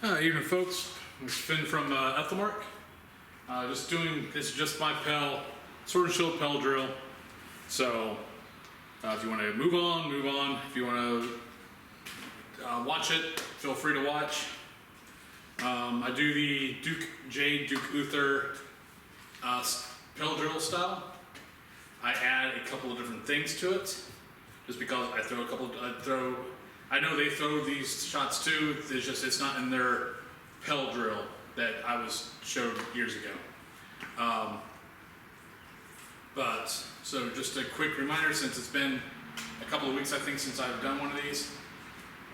Evening, folks. It's Finn from Ethelmark. This is just my Pell, sword and shield Pell drill. So, if you want to move on, move on. If you want to watch it, feel free to watch. I do the Duke Uther Pell drill style. I add a couple of different things to it, just because I know they throw these shots too. It's not in their Pell drill that I was showed years ago. So just a quick reminder, since it's been a couple of weeks, I think, since I've done one of these.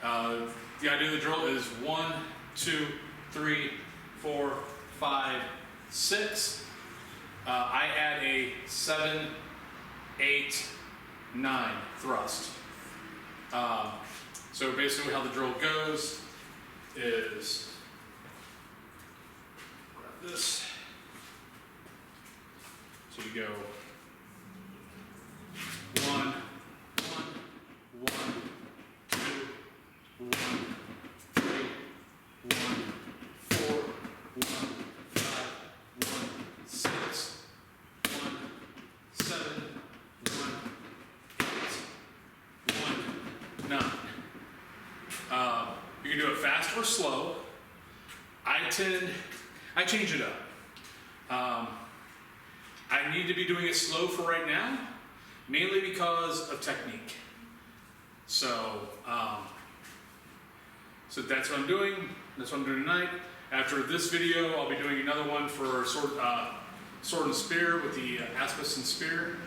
The idea of the drill is 1, 2, 3, 4, 5, 6. I add a 7, 8, 9 thrust. So basically how the drill goes is, grab this, so you go 1, 1, 1, 2, 1, 3, 1, 4, 1, 5, 1, 6, 1, 7, 1, 8, 1, 9. You can do it fast or slow. I change it up. I need to be doing it slow for right now, mainly because of technique. So that's what I'm doing. That's what I'm doing tonight. After this video, I'll be doing another one for sword and spear with the Aspis and spear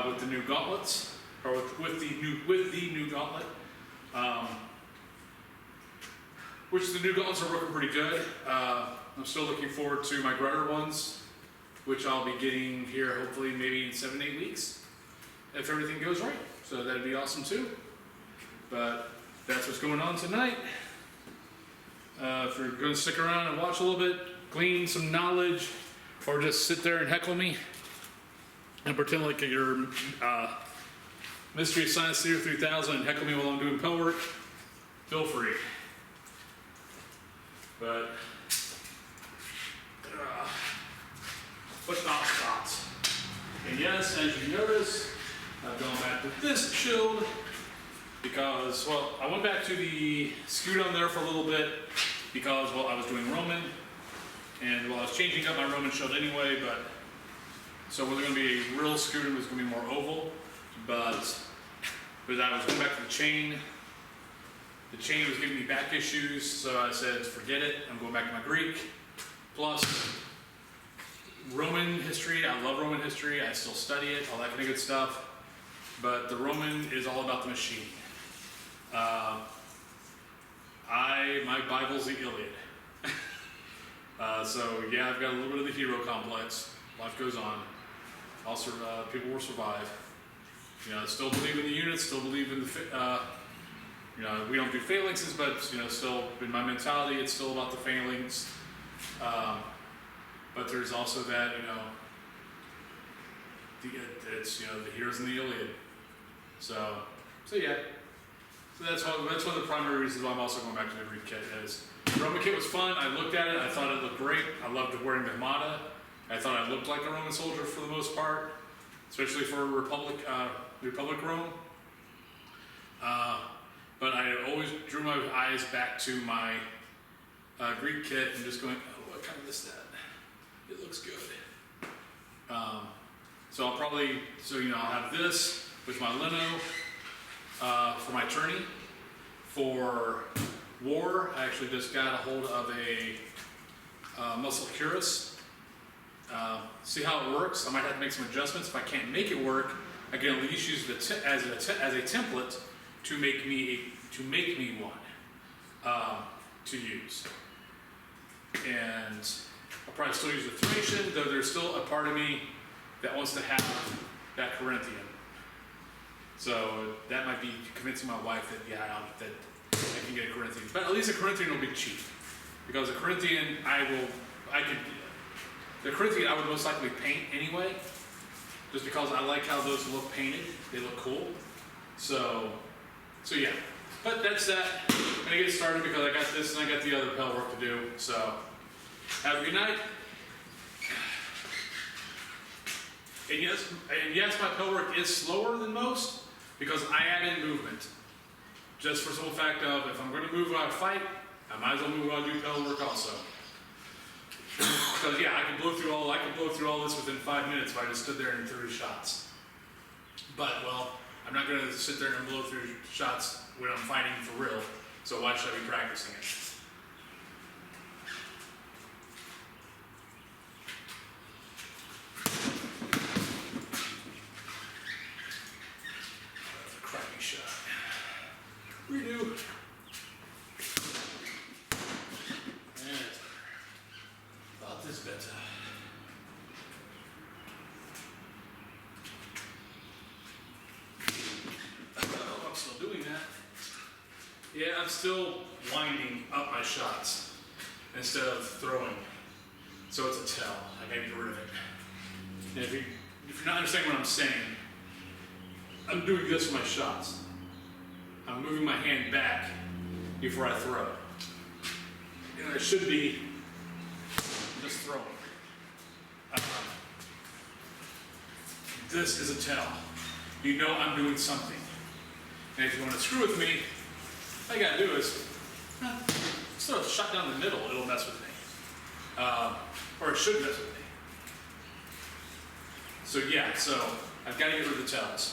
with the new gauntlets, or with the new gauntlet. Which the new gauntlets are working pretty good. I'm still looking forward to my Grutter ones, which I'll be getting here hopefully maybe in 7 to 8 weeks, if everything goes right. So that'd be awesome too. But that's what's going on tonight. If you're going to stick around and watch a little bit, glean some knowledge, or just sit there and heckle me and pretend like you're Mystery Science Theater 3000 and heckle me while I'm doing Pell work, feel free. But thoughts. And yes, as you notice, I've gone back to this shield because, well, I went back to the scoot on there for a little bit because, well, I was doing Roman, and well, I was changing up my Roman shield anyway, but so it wasn't going to be a real scoot, it was going to be more oval, but I was going back to the chain. The chain was giving me back issues, so I said, forget it, I'm going back to my Greek. Plus, Roman history, I love Roman history, I still study it, all that kind of good stuff. But the Roman is all about the machine. My Bible's the Iliad. So yeah, I've got a little bit of the hero complex. Life goes on. Also, people will survive. You know, still believe in the units, still believe in the, you know, we don't do phalanxes, but, you know, still in my mentality, it's still about the phalanx. But there's also that, you know, it's, you know, the heroes in the Iliad. So yeah. So that's one of the primary reasons why I'm also going back to the Greek kit is the Roman kit was fun. I looked at it, I thought it looked great. I loved wearing the Hamada. I thought I looked like a Roman soldier for the most part, especially for Republic Rome. But I always drew my eyes back to my Greek kit and just going, oh, I kind of missed that. It looks good. So I'll have this with my lino for my tourney. For war, I actually just got a hold of a muscle cuirass. See how it works. I might have to make some adjustments. If I can't make it work, I can at least use it as a template to make me one to use. And I'll probably still use the Thracian, though there's still a part of me that wants to have that Corinthian. So that might be convincing my wife that that I can get a Corinthian. But at least a Corinthian will be cheap, because a Corinthian the Corinthian I would most likely paint anyway, just because I like how those look painted. They look cool. So yeah. But that's that. I'm gonna get started because I got this and I got the other Pell work to do. So, have a good night. And yes, my Pell work is slower than most because I add in movement. Just for the simple fact of, if I'm gonna move while I fight, I might as well move while I do Pell work also. Because yeah, I can blow through all this within 5 minutes if I just stood there and threw shots. But well, I'm not gonna sit there and blow through shots when I'm fighting for real. So why should I be practicing it? That's a crappy shot. Redo. Thought this better. Oh, I'm still doing that. Yeah, I'm still winding up my shots instead of throwing. So it's a tell. I gotta get rid of it. And if you're not understanding what I'm saying, I'm doing this with my shots. I'm moving my hand back before I throw. And I should be just throwing. This is a tell. You know I'm doing something. And if you want to screw with me, all you gotta do is just throw a shot down the middle, it'll mess with me. Or it should mess with me. So yeah, so I've got to get rid of the tells.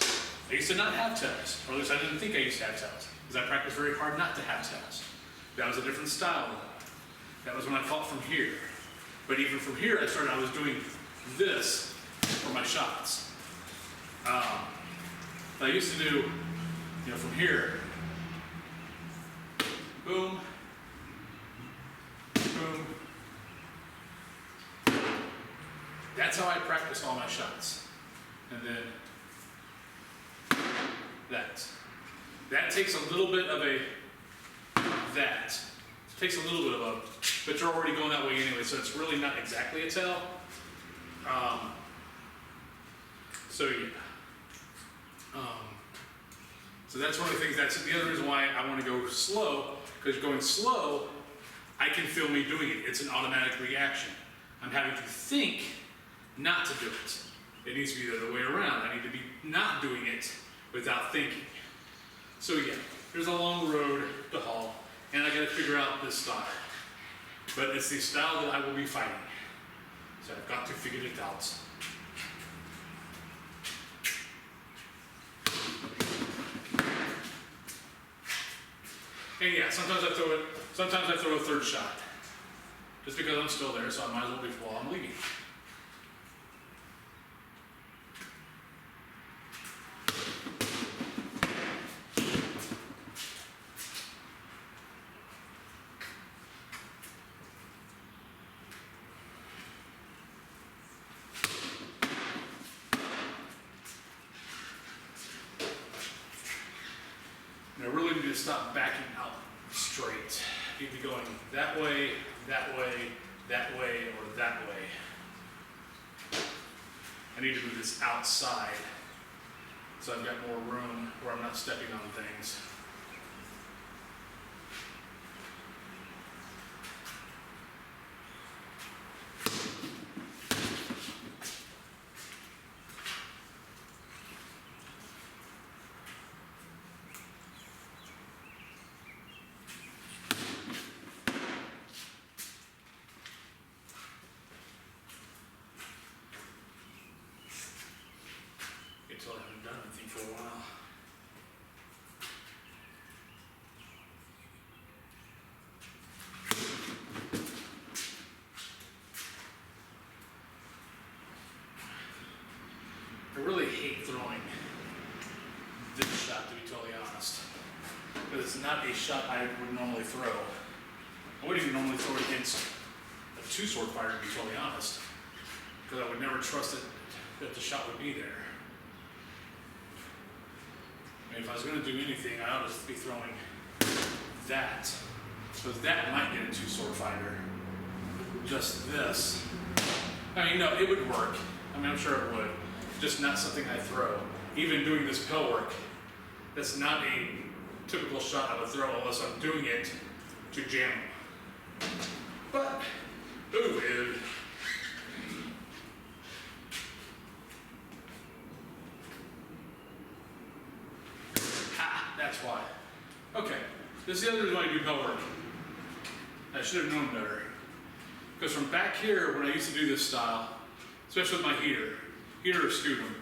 I used to not have tells, or at least I didn't think I used to have tells, because I practiced very hard not to have tells. That was a different style. That was when I fought from here. But even from here, I was doing this for my shots. I used to do, from here, boom, boom. That's how I practice all my shots. And then that. That takes a little bit of that. It takes a little bit of a, but you're already going that way anyway, so it's really not exactly a tell. So yeah. So that's one of the things, that's the other reason why I want to go slow, because going slow, I can feel me doing it. It's an automatic reaction. I'm having to think not to do it. It needs to be the other way around. I need to be not doing it without thinking. So yeah, there's a long road to haul, and I gotta figure out this style. But it's the style that I will be fighting. So I've got to figure it out. And yeah, sometimes I throw a third shot. Just because I'm still there, so I might as well be while I'm leaving. And I really need to stop backing out straight. I need to be going that way, that way, that way, or that way. I need to move this outside so I've got more room where I'm not stepping on things. Until I haven't done anything for a while. I really hate throwing this shot, to be totally honest, because it's not a shot I would normally throw. I wouldn't even normally throw it against a two-sword fighter, to be totally honest, because I would never trust that the shot would be there. If I was going to do anything, I ought to be throwing that. Because that might get a two-sword fighter. Just this. I mean, no, it would work. I mean, I'm sure it would. Just not something I throw. Even doing this Pell work, that's not a typical shot I would throw unless I'm doing it to jam them. But, ooh, dude. Ah, that's why. Okay, this is the other reason why I do Pell work. I should have known better. Because from back here, when I used to do this style, especially with my heater or scutum,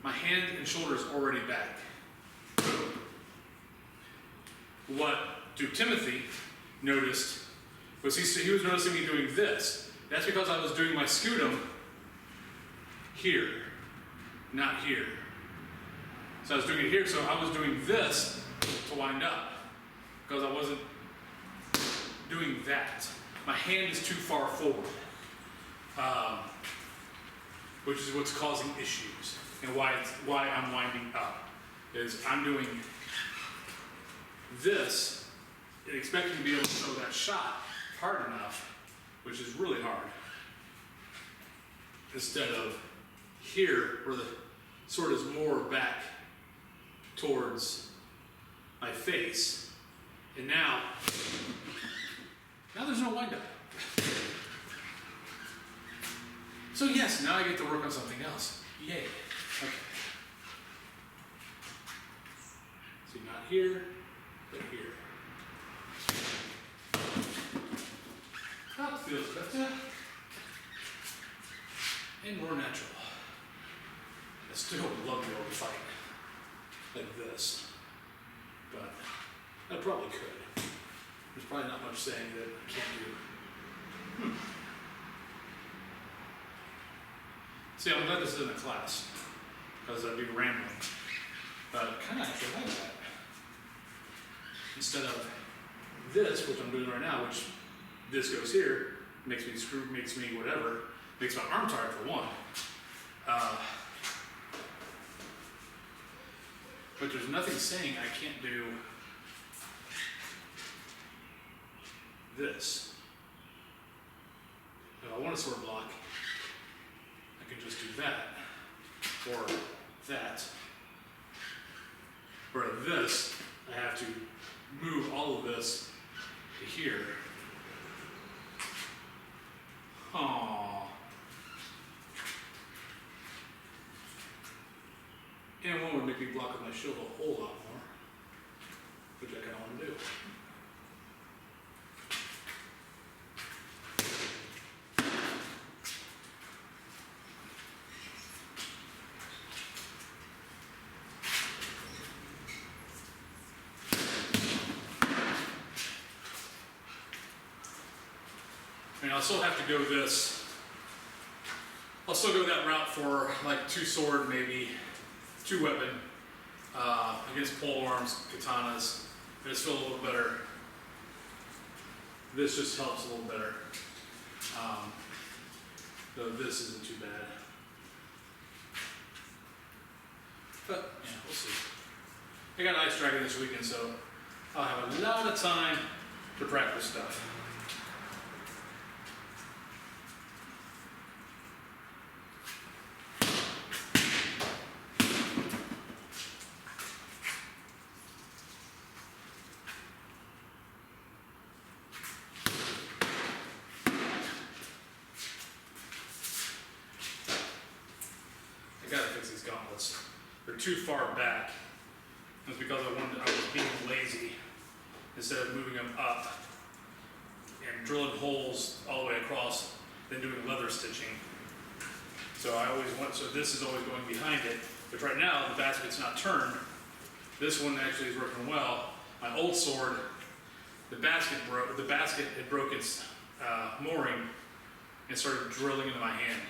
my hand and shoulder is already back. What Duke Timothy noticed was he was noticing me doing this. That's because I was doing my scutum here, not here. So I was doing it here, so I was doing this to wind up, because I wasn't doing that. My hand is too far forward, which is what's causing issues, and why I'm winding up, is I'm doing this and expecting to be able to throw that shot hard enough, which is really hard, instead of here, where the sword is more back towards my face. And now there's no wind up. So yes, now I get to work on something else. Yay. Okay. See, not here, but here. That feels better and more natural. I still would love to be able to fight like this, but I probably could. There's probably not much saying that I can't do. See, I'm glad this isn't a class, because I'd be rambling. But I kind of actually like that. Instead of this, which I'm doing right now, which this goes here, makes me screw, makes me whatever, makes my arm tired for one. But there's nothing saying I can't do this. If I want a sword block, I can just do that, or that. Where this, I have to move all of this to here. Aww. And one would make me block with my shield a whole lot more, which I kind of want to do. And I'll still have to go this. I'll still go that route for like 2 sword, maybe 2 weapon, against pole arms, katanas. I just feel a little better. This just helps a little better. Though this isn't too bad. But yeah, we'll see. I got Ice Dragon this weekend, so I'll have a lot of time to practice stuff. They're too far back. That's because I was being lazy instead of moving them up and drilling holes all the way across, then doing leather stitching. So so this is always going behind it. But right now the basket's not turned. This one actually is working well. My old sword, the basket had broke its mooring and started drilling into my hand.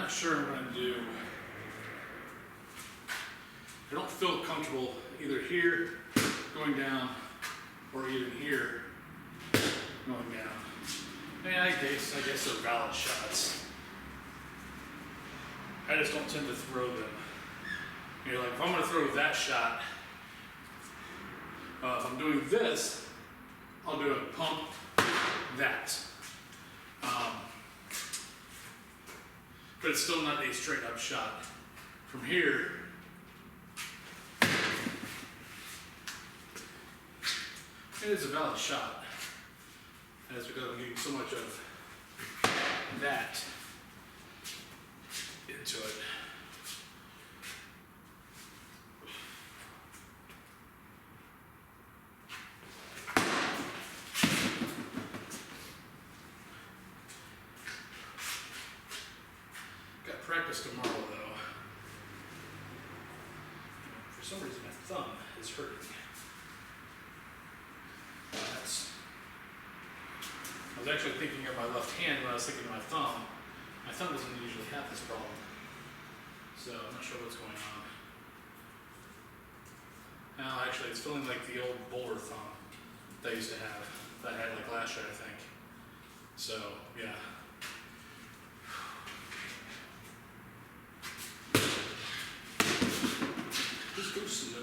not sure I'm going to do. I don't feel comfortable either here going down or even here going down. I mean, I guess they're valid shots. I just don't tend to throw them. You know, like if I'm going to throw that shot, if I'm doing this, I'll do a pump that. But it's still not a straight up shot. From here, it is a valid shot. And that's because I'm getting so much of that into it. Got practice tomorrow though. For some reason my thumb is hurting. I was actually thinking of my left hand when I was thinking of my thumb. My thumb doesn't usually have this problem. So I'm not sure what's going on. Now actually it's feeling like the old bowler thumb that I used to have. That I had like last year, I think. So, yeah. Just go slow.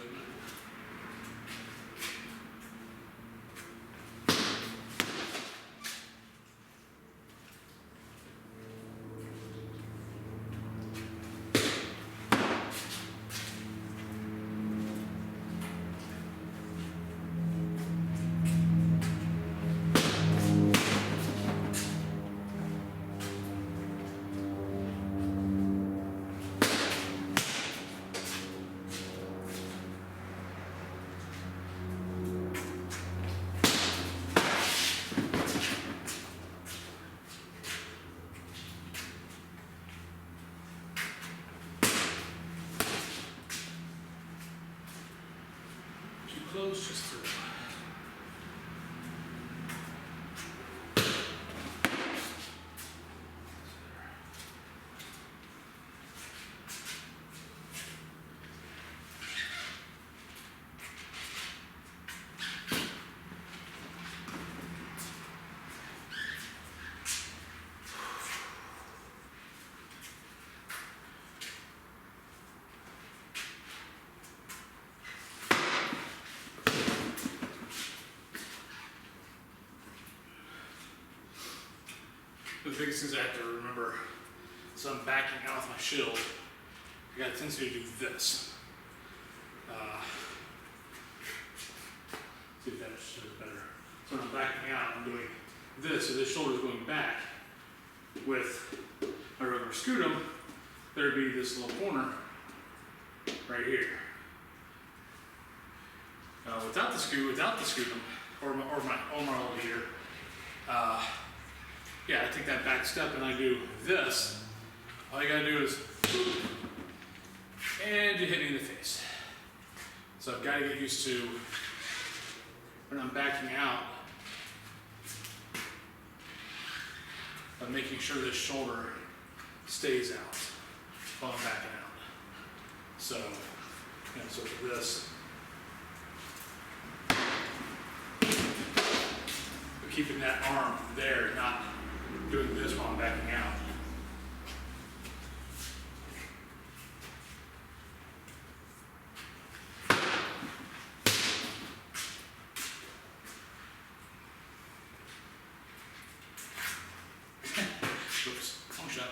Close just through. The biggest things I have to remember, so I'm backing out with my shield, I got a tendency to do this. See if that shows better. So when I'm backing out, I'm doing this, so this shoulder is going back. With my regular scutum, there'd be this little corner right here. Without the scutum, or my over here, yeah, I take that back step and I do this. All you gotta do is, and you hit me in the face. So I've got to get used to, when I'm backing out, of making sure this shoulder stays out while I'm backing out. So, you know, so for this, but keeping that arm there, not doing this while I'm backing out. Oops, wrong shot.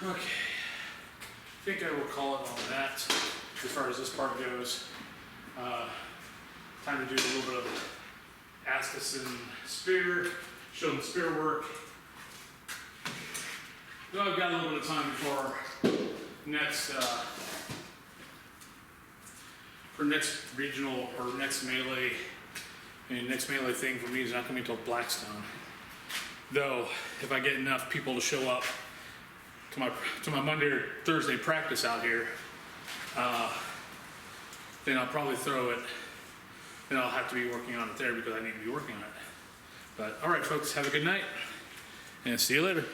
Okay, I think I will call it on that as far as this part goes. Time to do a little bit of Askeson spear, show them spear work. So I've got a little bit of time before next, for next regional or next melee. And next melee thing for me is not gonna be until Blackstone. Though, if I get enough people to show up to my Monday or Thursday practice out here, then I'll probably throw it. Then I'll have to be working on it there because I need to be working on it. But all right, folks, have a good night, and see you later.